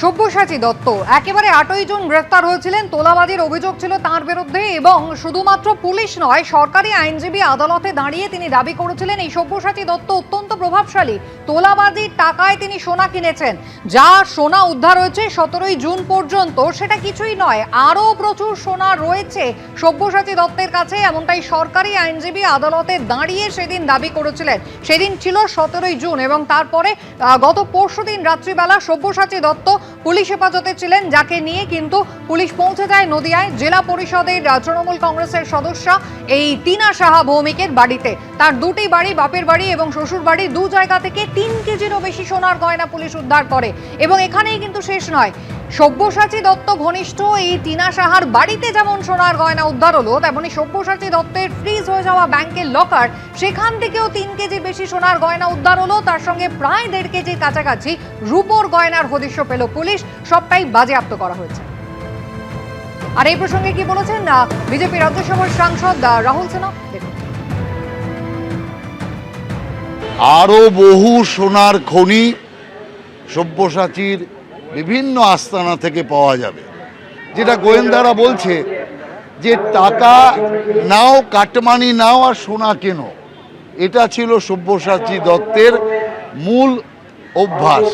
সব্যসাচী দত্ত একেবারে 8ই জুন গ্রেফতার হয়েছিলেন। তোলাবাজির অভিযোগ ছিল তার বিরুদ্ধে এবং শুধুমাত্র পুলিশ নয়, সরকারি আইনজীবী আদালতে দাঁড়িয়ে তিনি দাবি করেছিলেন এই সব্যসাচী দত্ত অত্যন্ত প্রভাবশালী। তোলাবাজির টাকায় তিনি সোনা কিনেছেন। যা সোনা উদ্ধার হয়েছে 17ই জুন পর্যন্ত সেটা কিছুই নয়, আরও প্রচুর সোনা রয়েছে সব্যসাচী দত্তের কাছে, এমনটাই সরকারি আইনজীবী আদালতে দাঁড়িয়ে সেদিন দাবি করেছিলেন। সেদিন ছিল 17ই জুন এবং তারপরে গত পরশুদিন রাত্রিবেলা সব্যসাচী দত্ত পুলিশ হেফাজতে ছিলেন, যাকে নিয়ে কিন্তু পুলিশ পৌঁছে যায় নদিয়ায় জেলা পরিষদের তৃণমূল কংগ্রেসের সদস্য এই টিনা সাহা ভৌমিকের বাড়িতে। তার দুটি বাড়ি, বাপের বাড়ি এবং শ্বশুর বাড়ি, দু জায়গা থেকে 3 কেজিরও বেশি সোনার গয়না পুলিশ উদ্ধার করে। এবং এখানেই কিন্তু শেষ নয়, সব্যসাচী দত্ত ঘনিষ্ঠ এই টিনা সাহার বাড়িতে যেমন সোনার গয়না উদ্ধার হলো, তেমনি সব্যসাচী দত্তের ফ্রিজ হয়ে যাওয়া ব্যাংকের লকার, সেখান থেকেও 3 কেজির বেশি সোনার গয়না উদ্ধার হলো। তার সঙ্গে প্রায় 1.5 কেজির কাছাকাছি রূপোর গয়নার হদিশ্য পেল পুলিশ। সবটাই বাজেয়াপ্ত করা হয়েছে। আর এই প্রসঙ্গে কি বলেছেন বিজেপি রাজ্যসভার সাংসদ রাহুল সিনহা, দেখুন। আরো বহু সোনার খনি সব্যসাচীর বিভিন্ন আস্তানা থেকে পাওয়া যাবে। যেটা গোয়েন্দারা বলছে যে টাকা নাও, কাটমানি নাও আর সোনা কেনো, এটা ছিল সব্যসাচী দত্তের মূল অভ্যাস।